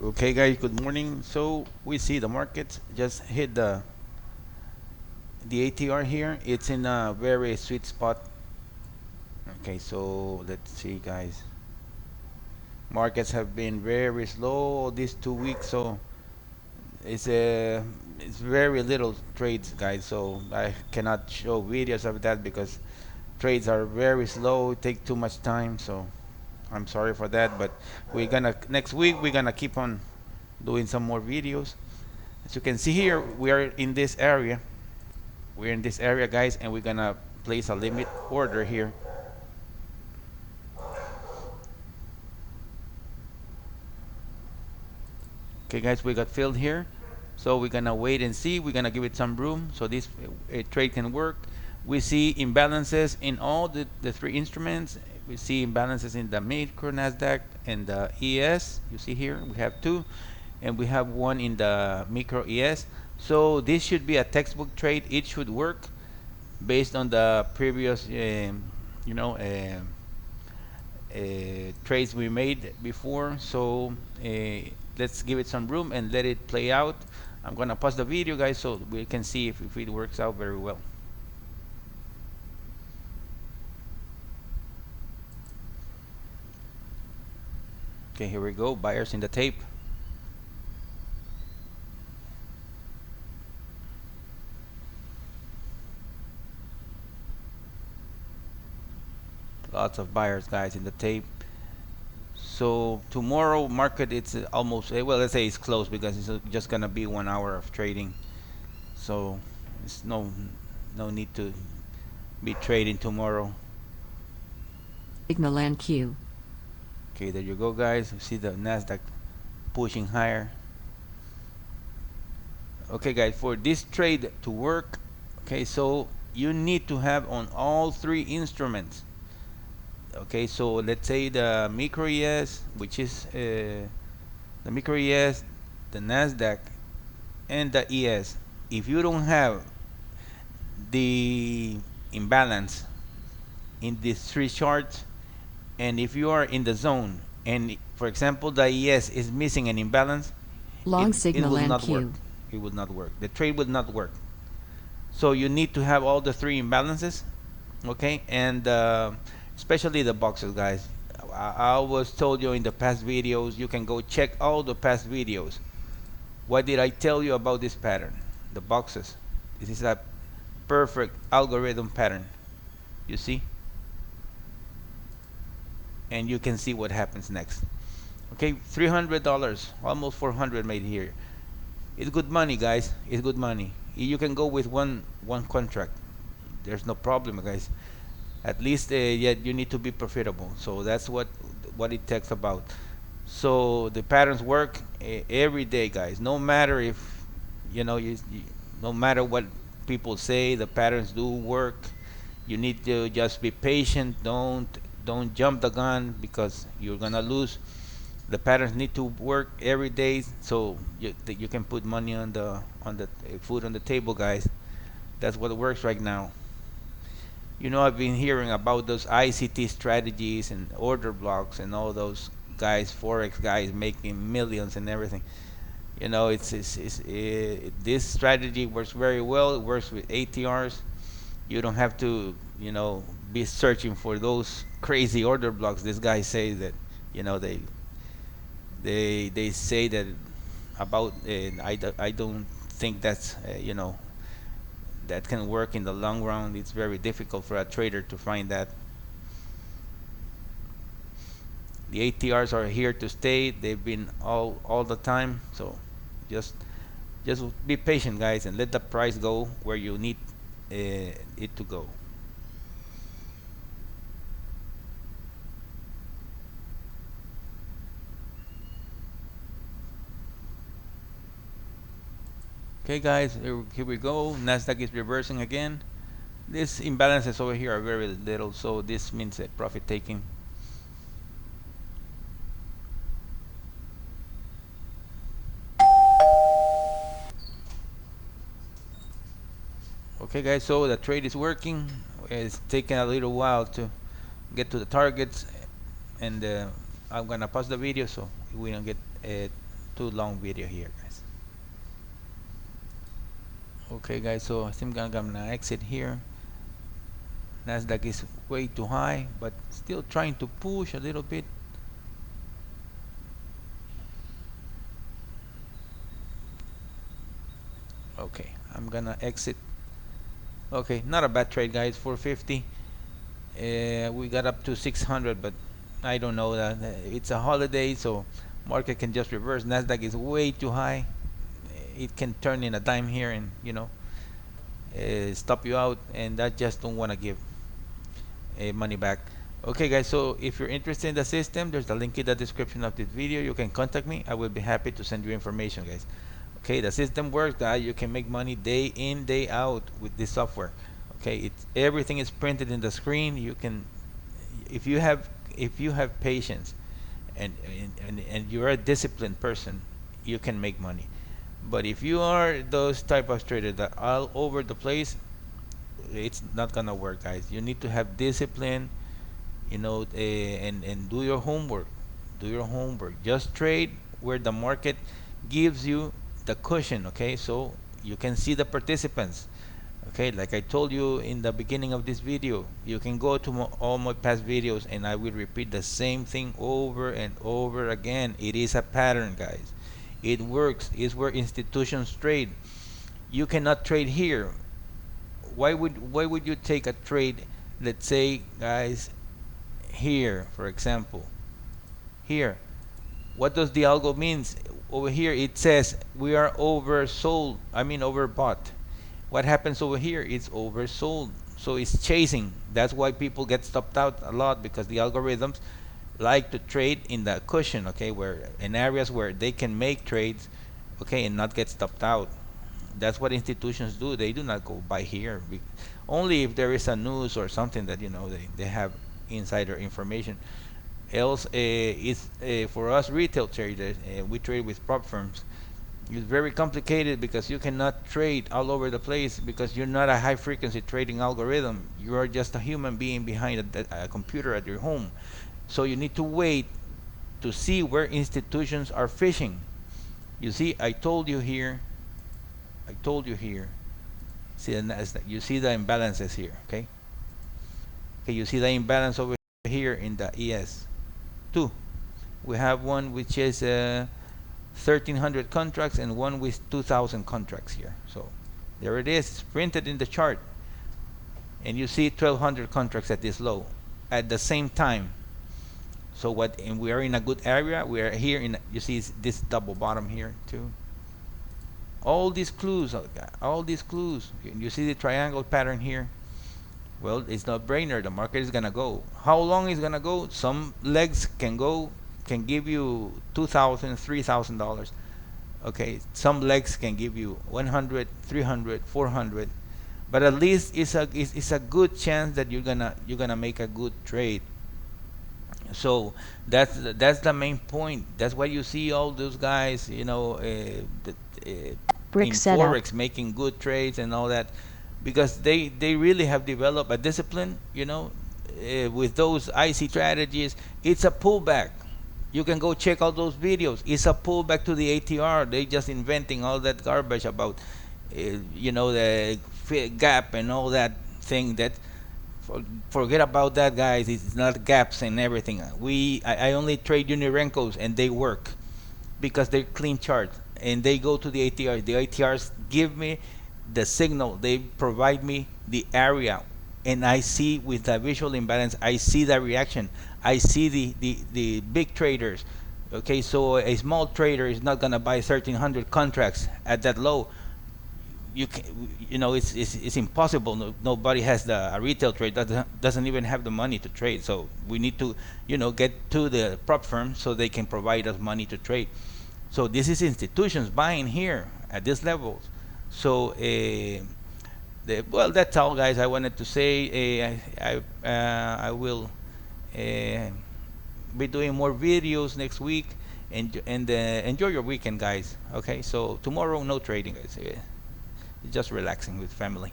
Okay guys, good morning. So we see the market just hit the ATR here. It's in a very sweet spot. Okay, so let's see guys. Markets have been very slow these 2 weeks, so it's it's very little trades guys, so I cannot show videos of that because trades are very slow, take too much time, so I'm sorry for that, but we're gonna next week we're gonna keep on doing some more videos. As you can see here, we are in this area. We're in this area, guys, and we're gonna place a limit order here. Okay, guys, we got filled here. So we're gonna wait and see. We're gonna give it some room so this trade can work. We see imbalances in all the three instruments. We see imbalances in the micro Nasdaq and the ES. You see here, we have two, and we have one in the micro ES. So this should be a textbook trade. It should work based on the previous, you know, trades we made before. So let's give it some room and let it play out. I'm gonna pause the video guys so we can see if it works out very well. Okay, here we go, buyers in the tape. Lots of buyers guys in the tape. So tomorrow market, it's almost, well, let's say it's closed because it's just gonna be 1 hour of trading. So it's no need to be trading tomorrow. Signal and Q. Okay, there you go guys. You see the Nasdaq pushing higher. Okay guys, for this trade to work, okay, so you need to have on all three instruments. Okay, so let's say the micro ES, which is the micro ES, the Nasdaq, and the ES. If you don't have the imbalance in these three charts, and if you are in the zone, and for example the ES is missing an imbalance, Long it signal will and not work. Q. It will not work. The trade will not work. So you need to have all the three imbalances, okay, and especially the boxes, guys. I was told you in the past videos. You can go check all the past videos. What did I tell you about this pattern? The boxes. This is a perfect algorithm pattern. You see, and you can see what happens next. Okay, $300, almost 400 made here. It's good money, guys. It's good money. You can go with one contract. There's no problem, guys. At least yet you need to be profitable. So that's what it takes about. So the patterns work every day, guys. No matter if no matter what people say, the patterns do work. You need to just be patient. Don't jump the gun because you're gonna lose. The patterns need to work every day so you can put money on the food on the table, guys. That's what works right now. I've been hearing about those ICT strategies and order blocks and all those guys, forex guys making millions and everything. This strategy works very well. It works with ATRs. You don't have to be searching for those crazy order blocks. This guy say that you know they say that about I don't think that's that can work in the long run. It's very difficult for a trader to find that. The ATRs are here to stay. They've been all the time. So just just be patient, guys, and let the price go where you need it to go. Okay, guys, here we go. Nasdaq is reversing again. These imbalances over here are very little, so this means a profit taking. Okay, guys, so the trade is working. It's taking a little while to get to the targets, and I'm gonna pause the video so we don't get too long video here, guys. Okay, guys, so I think I'm gonna exit here. Nasdaq is way too high, but still trying to push a little bit. Okay, I'm gonna exit. Okay, not a bad trade, guys. 450. We got up to 600, but I don't know that it's a holiday, so market can just reverse. Nasdaq is way too high. It can turn in a dime here, and stop you out, and I just don't want to give money back. Okay, guys, so if you're interested in the system, there's a link in the description of this video. You can contact me. I will be happy to send you information, guys. Okay, the system works, guys. You can make money day in, day out with this software. Okay, everything is printed in the screen. You can, if you have patience, and you're a disciplined person, you can make money. But if you are those type of traders that are all over the place, it's not gonna work, guys. You need to have discipline, and do your homework. Do your homework. Just trade where the market gives you the cushion. Okay, so you can see the participants. Okay, like I told you in the beginning of this video, you can go to all my past videos, and I will repeat the same thing over and over again. It is a pattern, guys. It works. It's where institutions trade. You cannot trade here. Why would you take a trade, let's say, guys, here, for example, here? What does the algo means? Over here it says we are oversold, I mean overbought. What happens over here? It's oversold, so it's chasing. That's why people get stopped out a lot, because the algorithms like to trade in the cushion, okay, where in areas where they can make trades, okay, and not get stopped out. That's what institutions do. They do not go buy here, only if there is a news or something that they have insider information. Else, it's for us retail traders. We trade with prop firms. It's very complicated, because you cannot trade all over the place, because you're not a high frequency trading algorithm. You are just a human being behind a computer at your home. So you need to wait to see where institutions are fishing. You see, I told you here. See, you see the imbalances here. Okay. Okay, you see the imbalance over here in the ES2. We have one which is 1,300 contracts, and one with 2,000 contracts here. So there it is. It's printed in the chart, and you see 1,200 contracts at this low at the same time. So and we are in a good area. We are here you see this double bottom here too. All these clues, you see the triangle pattern here. Well, it's no brainer. The market is gonna go. How long is gonna go? Some legs can give you $2,000, $3,000. Okay, some legs can give you 100, 300, 400, but at least it's a good chance that you're gonna make a good trade. So that's the main point. That's why you see all those guys, Brick in setup. forex making good trades and all that, because they really have developed a discipline. With those IC strategies, it's a pullback. You can go check out those videos. It's a pullback to the ATR. They just inventing all that garbage about the gap and all that thing. That forget about that, guys. It's not gaps and everything. I only trade Unirenkos, and they work because they're clean charts, and they go to the ATR. The ATRs give me the signal. They provide me the area, and I see with the visual imbalance, I see the reaction. I see the big traders. Okay, so a small trader is not gonna buy 1,300 contracts at that low. It's impossible. Nobody has a retail trade that doesn't even have the money to trade. So we need to get to the prop firm so they can provide us money to trade. So this is institutions buying here at this level. So well, that's all, guys. I wanted to say. I will be doing more videos next week, and enjoy your weekend, guys. Okay, so tomorrow no trading, guys. Just relaxing with family.